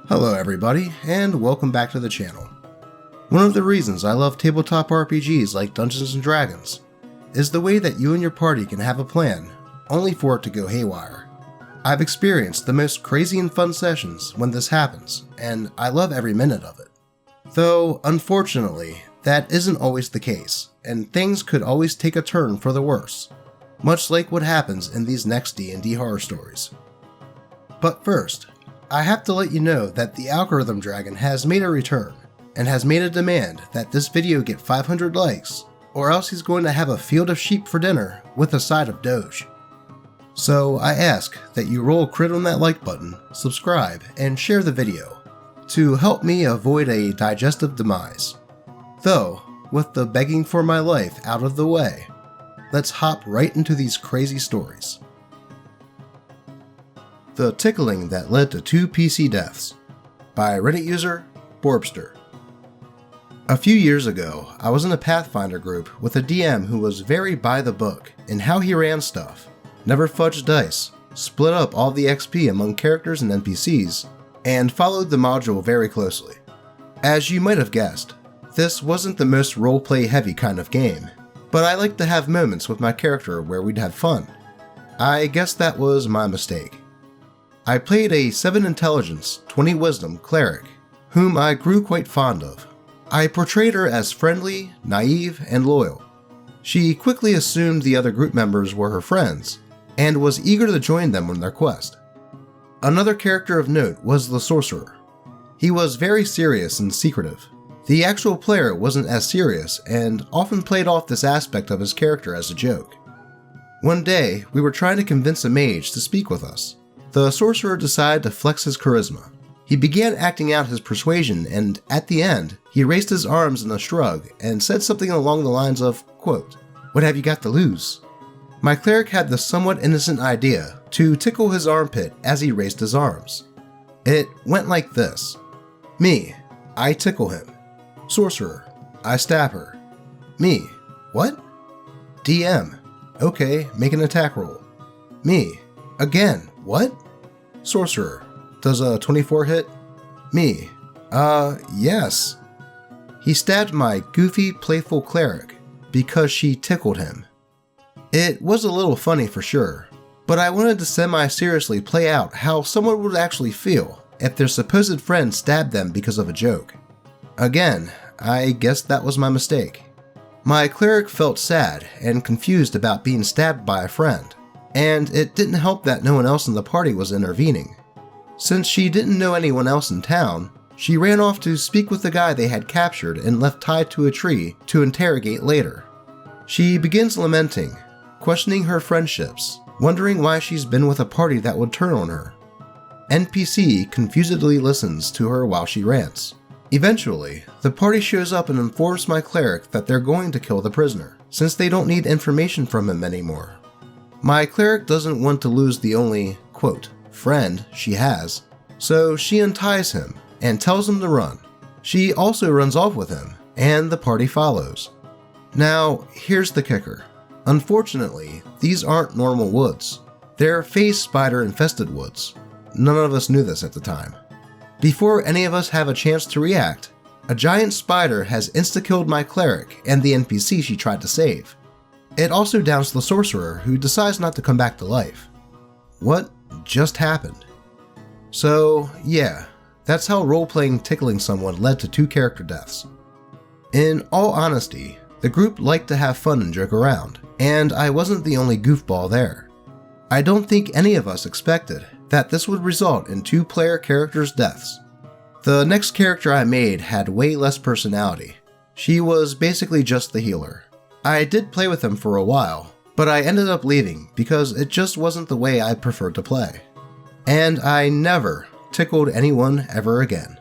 Hello everybody, and welcome back to the channel. One of the reasons I love tabletop RPGs like Dungeons & Dragons is the way that you and your party can have a plan, only for it to go haywire. I've experienced the most crazy and fun sessions when this happens, and I love every minute of it. Though, unfortunately, that isn't always the case, and things could always take a turn for the worse, much like what happens in these next D&D horror stories. But first, I have to let you know that the algorithm dragon has made a return, and has made a demand that this video get 500 likes, or else he's going to have a field of sheep for dinner with a side of Doge. So I ask that you roll crit on that like button, subscribe, and share the video, to help me avoid a digestive demise. Though, with the begging for my life out of the way, let's hop right into these crazy stories. The Tickling That Led to 2 PC Deaths by Reddit user Borbster. A few years ago, I was in a Pathfinder group with a DM who was very by the book in how he ran stuff, never fudged dice, split up all the XP among characters and NPCs, and followed the module very closely. As you might have guessed, this wasn't the most roleplay heavy kind of game, but I like to have moments with my character where we'd have fun. I guess that was my mistake. I played a 7 intelligence, 20 wisdom cleric, whom I grew quite fond of. I portrayed her as friendly, naive, and loyal. She quickly assumed the other group members were her friends, and was eager to join them on their quest. Another character of note was the sorcerer. He was very serious and secretive. The actual player wasn't as serious, and often played off this aspect of his character as a joke. One day, we were trying to convince a mage to speak with us. The sorcerer decided to flex his charisma. He began acting out his persuasion, and at the end, he raised his arms in a shrug and said something along the lines of, quote, "What have you got to lose?" My cleric had the somewhat innocent idea to tickle his armpit as he raised his arms. It went like this. Me, I tickle him. Sorcerer, I stab her. Me, what? DM, okay, make an attack roll. Me, again, what? Sorcerer, does a 24 hit? Me, yes. He stabbed my goofy, playful cleric because she tickled him. It was a little funny for sure, but I wanted to semi-seriously play out how someone would actually feel if their supposed friend stabbed them because of a joke. Again, I guess that was my mistake. My cleric felt sad and confused about being stabbed by a friend, and it didn't help that no one else in the party was intervening. Since she didn't know anyone else in town, she ran off to speak with the guy they had captured and left tied to a tree to interrogate later. She begins lamenting, questioning her friendships, wondering why she's been with a party that would turn on her. NPC confusedly listens to her while she rants. Eventually, the party shows up and informs my cleric that they're going to kill the prisoner, since they don't need information from him anymore. My cleric doesn't want to lose the only, quote, friend she has, so she unties him and tells him to run. She also runs off with him, and the party follows. Now, here's the kicker. Unfortunately, these aren't normal woods. They're phase spider-infested woods. None of us knew this at the time. Before any of us have a chance to react, a giant spider has insta-killed my cleric and the NPC she tried to save. It also downs the sorcerer, who decides not to come back to life. What just happened? So, yeah, that's how role-playing tickling someone led to 2 character deaths. In all honesty, the group liked to have fun and joke around, and I wasn't the only goofball there. I don't think any of us expected that this would result in 2 player characters' deaths. The next character I made had way less personality. She was basically just the healer. I did play with him for a while, but I ended up leaving because it just wasn't the way I preferred to play. And I never tickled anyone ever again.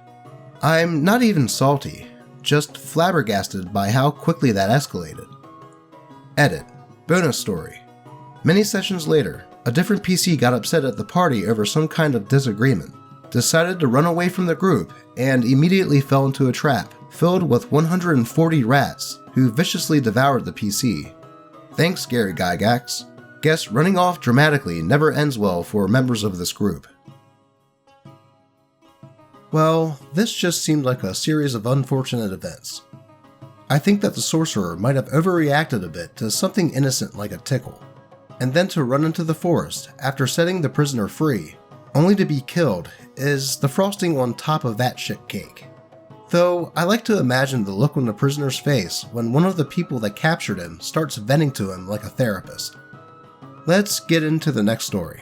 I'm not even salty, just flabbergasted by how quickly that escalated. Edit. Bonus story. Many sessions later, a different PC got upset at the party over some kind of disagreement, decided to run away from the group, and immediately fell into a trap filled with 140 rats who viciously devoured the PC. Thanks, Gary Gygax. Guess running off dramatically never ends well for members of this group. Well, this just seemed like a series of unfortunate events. I think that the sorcerer might have overreacted a bit to something innocent like a tickle, and then to run into the forest after setting the prisoner free, only to be killed, is the frosting on top of that shit cake. Though I like to imagine the look on the prisoner's face when one of the people that captured him starts venting to him like a therapist. Let's get into the next story.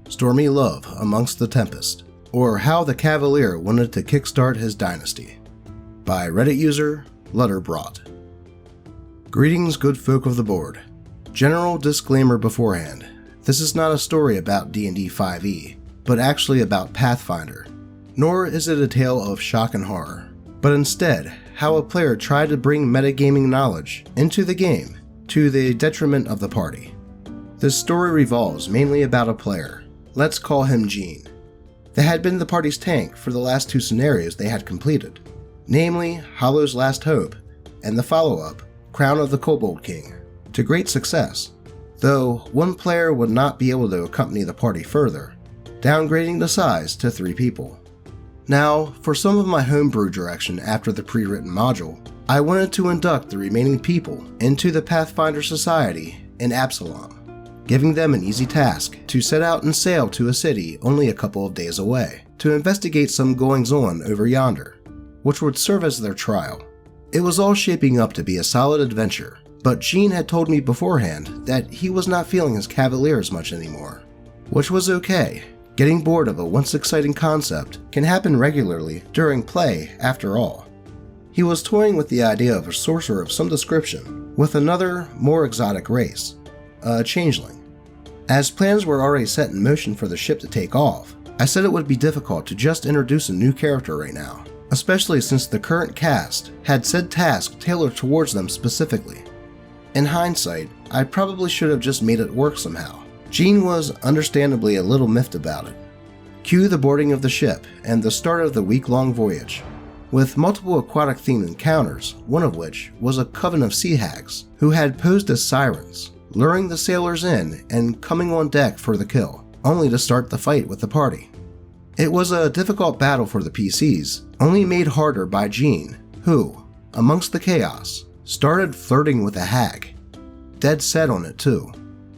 Stormy Love Amongst the Tempest, or How the Cavalier Wanted to Kickstart His Dynasty, by Reddit user Lutterbrought. Greetings, good folk of the board. General disclaimer beforehand. This is not a story about D&D 5e, but actually about Pathfinder. Nor is it a tale of shock and horror, but instead how a player tried to bring metagaming knowledge into the game to the detriment of the party. This story revolves mainly about a player, let's call him Gene, that had been the party's tank for the last two scenarios they had completed, namely Hollow's Last Hope and the follow-up, Crown of the Kobold King, to great success, though one player would not be able to accompany the party further, downgrading the size to 3 people. Now, for some of my homebrew direction after the pre-written module, I wanted to induct the remaining people into the Pathfinder Society in Absalom, giving them an easy task to set out and sail to a city only a couple of days away, to investigate some goings-on over yonder, which would serve as their trial. It was all shaping up to be a solid adventure, but Gene had told me beforehand that he was not feeling his Cavalier as much anymore, which was okay. Getting bored of a once exciting concept can happen regularly during play after all. He was toying with the idea of a sorcerer of some description with another, more exotic race, a changeling. As plans were already set in motion for the ship to take off, I said it would be difficult to just introduce a new character right now, especially since the current cast had said task tailored towards them specifically. In hindsight, I probably should have just made it work somehow. Gene was understandably a little miffed about it. Cue the boarding of the ship and the start of the week-long voyage, with multiple aquatic-themed encounters, one of which was a coven of sea hags who had posed as sirens, luring the sailors in and coming on deck for the kill, only to start the fight with the party. It was a difficult battle for the PCs, only made harder by Gene, who, amongst the chaos, started flirting with a hag. Dead set on it too.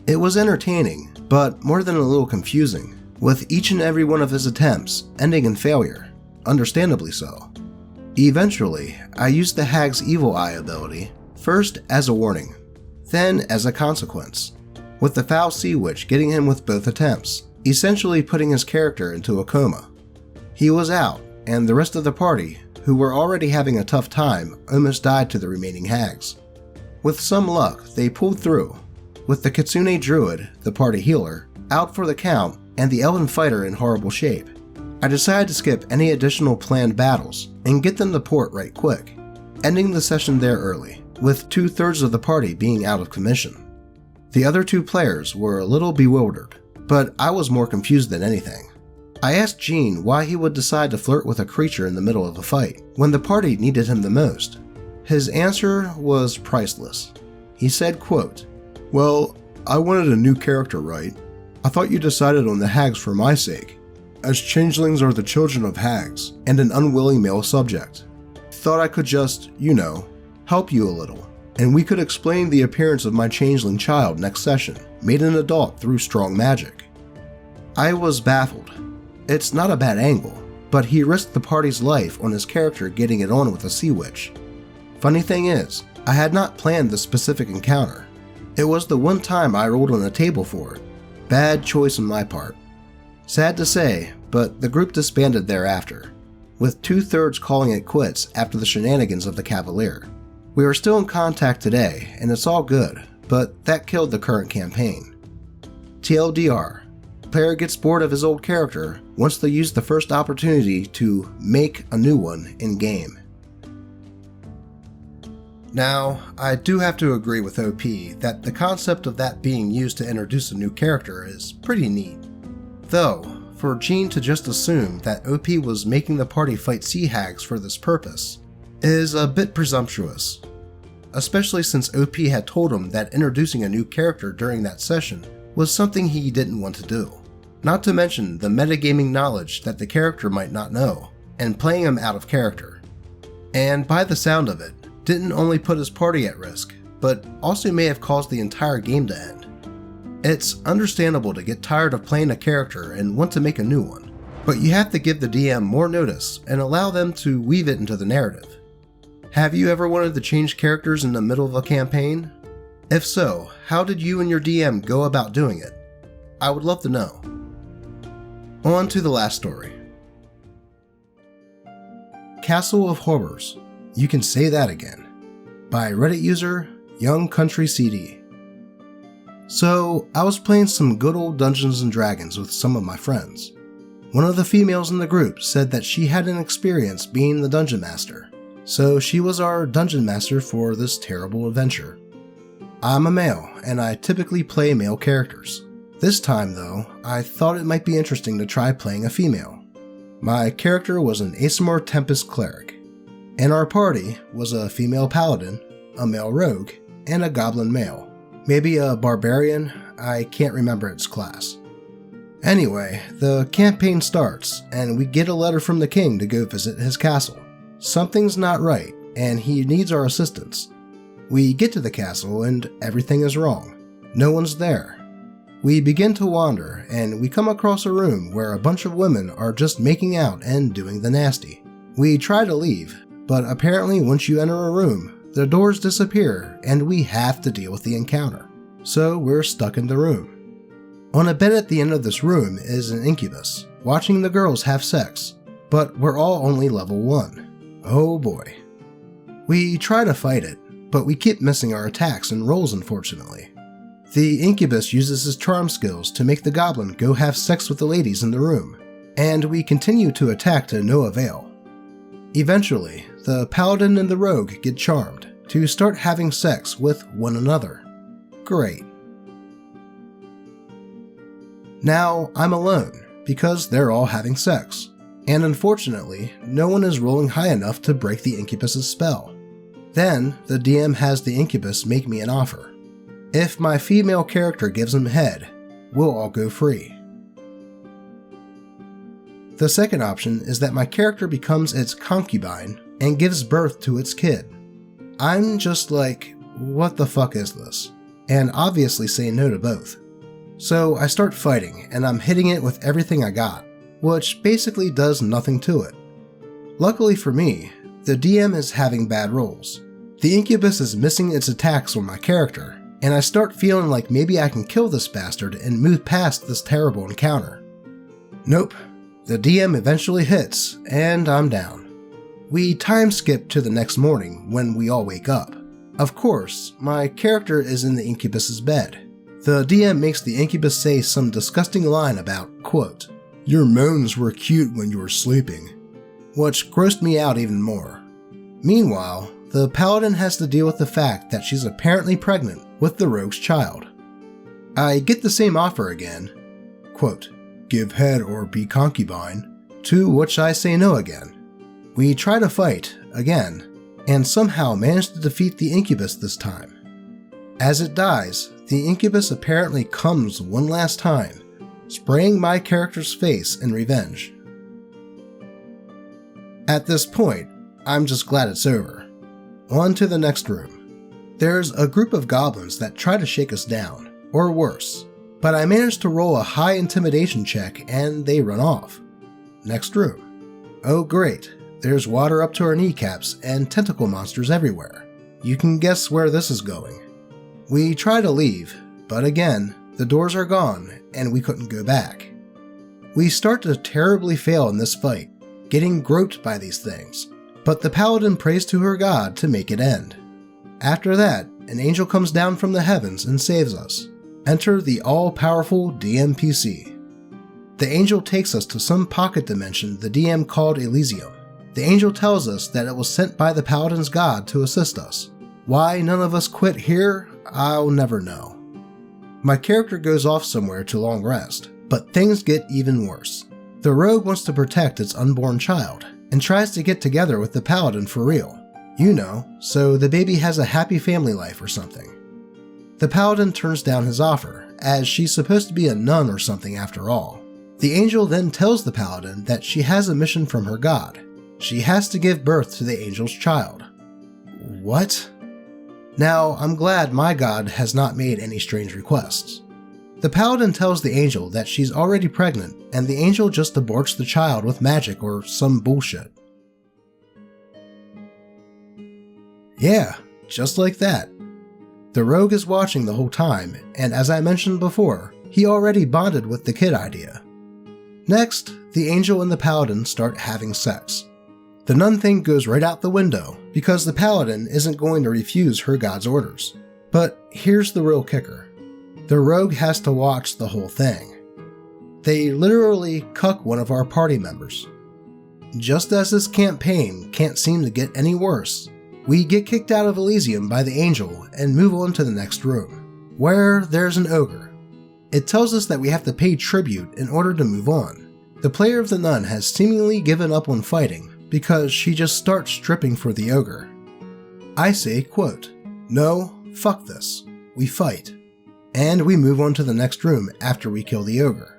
It was entertaining, but more than a little confusing, with each and every one of his attempts ending in failure, understandably so. Eventually, I used the hag's evil eye ability, first as a warning, then as a consequence, with the foul sea witch getting him with both attempts, essentially putting his character into a coma. He was out, and the rest of the party, who were already having a tough time, almost died to the remaining hags. With some luck, they pulled through, with the Kitsune Druid, the party healer, out for the count, and the Elven Fighter in horrible shape. I decided to skip any additional planned battles and get them to port right quick, ending the session there early, with 2/3 of the party being out of commission. The other 2 players were a little bewildered, but I was more confused than anything. I asked Gene why he would decide to flirt with a creature in the middle of a fight, when the party needed him the most. His answer was priceless. He said, quote, "Well, I wanted a new character, right? I thought you decided on the hags for my sake, as changelings are the children of hags, and an unwilling male subject. Thought I could just, help you a little, and we could explain the appearance of my changeling child next session, made an adult through strong magic." I was baffled. It's not a bad angle, but he risked the party's life on his character getting it on with a sea witch. Funny thing is, I had not planned the specific encounter. It was the one time I rolled on a table for it. Bad choice on my part. Sad to say, but the group disbanded thereafter, with 2/3 calling it quits after the shenanigans of the Cavalier. We are still in contact today, and it's all good, but that killed the current campaign. TLDR, player gets bored of his old character once they use the first opportunity to make a new one in-game. Now, I do have to agree with OP that the concept of that being used to introduce a new character is pretty neat. Though, for Gene to just assume that OP was making the party fight sea hags for this purpose is a bit presumptuous, especially since OP had told him that introducing a new character during that session was something he didn't want to do. not to mention the metagaming knowledge that the character might not know, and playing him out of character. And by the sound of it, didn't only put his party at risk, but also may have caused the entire game to end. It's understandable to get tired of playing a character and want to make a new one, but you have to give the DM more notice and allow them to weave it into the narrative. Have you ever wanted to change characters in the middle of a campaign? If so, how did you and your DM go about doing it? I would love to know. On to the last story. Castle of Horrors. You can say that again. By Reddit user Young Country CD. So, I was playing some good old Dungeons & Dragons with some of my friends. One of the females in the group said that she had an experience being the Dungeon Master, so she was our Dungeon Master for this terrible adventure. I'm a male, and I typically play male characters. This time though, I thought it might be interesting to try playing a female. My character was an Aasimar Tempest Cleric, and our party was a female Paladin, a male Rogue, and a Goblin male. Maybe a Barbarian, I can't remember its class. Anyway, the campaign starts, and we get a letter from the king to go visit his castle. Something's not right, and he needs our assistance. We get to the castle, and everything is wrong. No one's there. We begin to wander, and we come across a room where a bunch of women are just making out and doing the nasty. We try to leave, but apparently once you enter a room, the doors disappear and we have to deal with the encounter. So we're stuck in the room. On a bed at the end of this room is an incubus, watching the girls have sex, but we're all only level 1. Oh boy. We try to fight it, but we keep missing our attacks and rolls unfortunately. The incubus uses his charm skills to make the goblin go have sex with the ladies in the room, and we continue to attack to no avail. Eventually, the paladin and the rogue get charmed to start having sex with one another. Great. Now I'm alone because they're all having sex, and unfortunately, no one is rolling high enough to break the incubus's spell. Then, the DM has the incubus make me an offer. If my female character gives him head, we'll all go free. The second option is that my character becomes its concubine and gives birth to its kid. I'm just like, what the fuck is this? And obviously say no to both. So I start fighting and I'm hitting it with everything I got, which basically does nothing to it. Luckily for me, the DM is having bad rolls. The incubus is missing its attacks on my character, and I start feeling like maybe I can kill this bastard and move past this terrible encounter. Nope. The DM eventually hits, and I'm down. We time skip to the next morning when we all wake up. Of course, my character is in the incubus's bed. The DM makes the incubus say some disgusting line about, quote, "Your moans were cute when you were sleeping," which grossed me out even more. Meanwhile, the paladin has to deal with the fact that she's apparently pregnant with the rogue's child. I get the same offer again, quote, "Give head or be concubine," to which I say no again. We try to fight, again, and somehow manage to defeat the incubus this time. As it dies, the incubus apparently comes one last time, spraying my character's face in revenge. At this point, I'm just glad it's over. On to the next room. There's a group of goblins that try to shake us down, or worse, but I managed to roll a high intimidation check and they run off. Next room. Oh great, there's water up to our kneecaps and tentacle monsters everywhere. You can guess where this is going. We try to leave, but again, the doors are gone and we couldn't go back. We start to terribly fail in this fight, getting groped by these things, but the paladin prays to her god to make it end. After that, an angel comes down from the heavens and saves us. Enter the all-powerful DMPC. The angel takes us to some pocket dimension the DM called Elysium. The angel tells us that it was sent by the paladin's god to assist us. Why none of us quit here, I'll never know. My character goes off somewhere to long rest, but things get even worse. The rogue wants to protect its unborn child, and tries to get together with the paladin for real. You know, so the baby has a happy family life or something. The paladin turns down his offer, as she's supposed to be a nun or something after all. The angel then tells the paladin that she has a mission from her god. She has to give birth to the angel's child. What? Now, I'm glad my god has not made any strange requests. The paladin tells the angel that she's already pregnant, and the angel just aborts the child with magic or some bullshit. Yeah, just like that. The rogue is watching the whole time, and as I mentioned before, he already bonded with the kid idea. Next, the angel and the paladin start having sex. The nun thing goes right out the window, because the paladin isn't going to refuse her god's orders. But here's the real kicker. The rogue has to watch the whole thing. They literally cuck one of our party members. Just as this campaign can't seem to get any worse, we get kicked out of Elysium by the angel and move on to the next room, where there's an ogre. It tells us that we have to pay tribute in order to move on. The player of the nun has seemingly given up on fighting because she just starts stripping for the ogre. I say, quote, "No, fuck this. We fight." And we move on to the next room after we kill the ogre.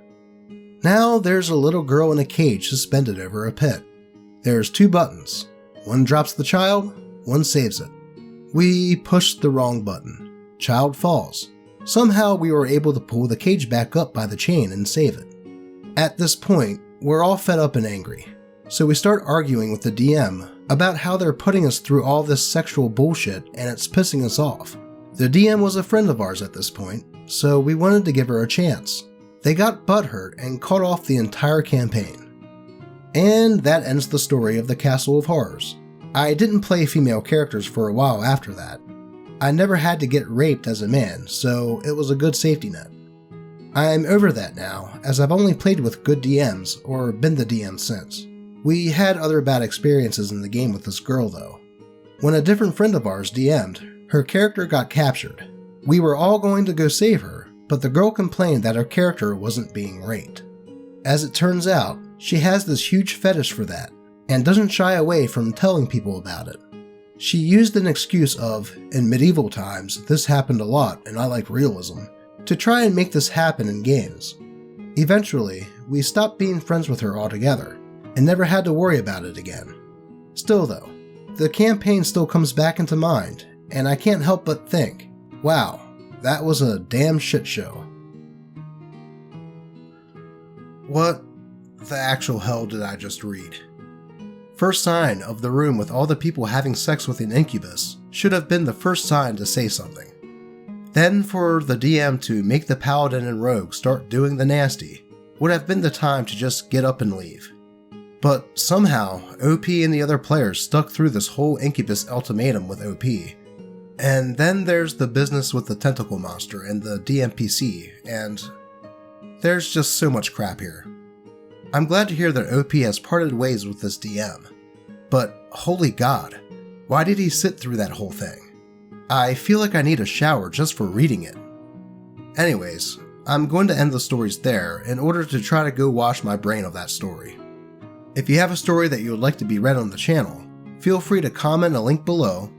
Now there's a little girl in a cage suspended over a pit. There's 2 buttons. One drops the child, one saves it. We pushed the wrong button. Child falls. Somehow we were able to pull the cage back up by the chain and save it. At this point, we're all fed up and angry. So we start arguing with the DM about how they're putting us through all this sexual bullshit and it's pissing us off. The DM was a friend of ours at this point, so we wanted to give her a chance. They got butthurt and cut off the entire campaign. And that ends the story of the Castle of Horrors. I didn't play female characters for a while after that. I never had to get raped as a man, so it was a good safety net. I'm over that now, as I've only played with good DMs, or been the DM since. We had other bad experiences in the game with this girl though. When a different friend of ours DM'd, her character got captured. We were all going to go save her, but the girl complained that her character wasn't being raped. As it turns out, she has this huge fetish for that, and doesn't shy away from telling people about it. She used an excuse of, in medieval times, this happened a lot and I like realism, to try and make this happen in games. Eventually, we stopped being friends with her altogether, and never had to worry about it again. Still though, the campaign still comes back into mind, and I can't help but think, wow, that was a damn shit show. What the actual hell did I just read? First sign of the room with all the people having sex with an incubus should have been the first sign to say something. Then for the DM to make the paladin and rogue start doing the nasty would have been the time to just get up and leave. But somehow, OP and the other players stuck through this whole incubus ultimatum with OP. And then there's the business with the tentacle monster and the DMPC, and there's just so much crap here. I'm glad to hear that OP has parted ways with this DM, but holy god, why did he sit through that whole thing? I feel like I need a shower just for reading it. Anyways, I'm going to end the stories there in order to try to go wash my brain of that story. If you have a story that you would like to be read on the channel, feel free to comment a link below,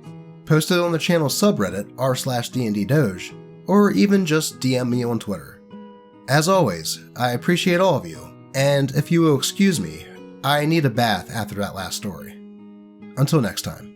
post it on the channel subreddit r/DnD Doge, or even just DM me on Twitter. As always, I appreciate all of you, and if you will excuse me, I need a bath after that last story. Until next time.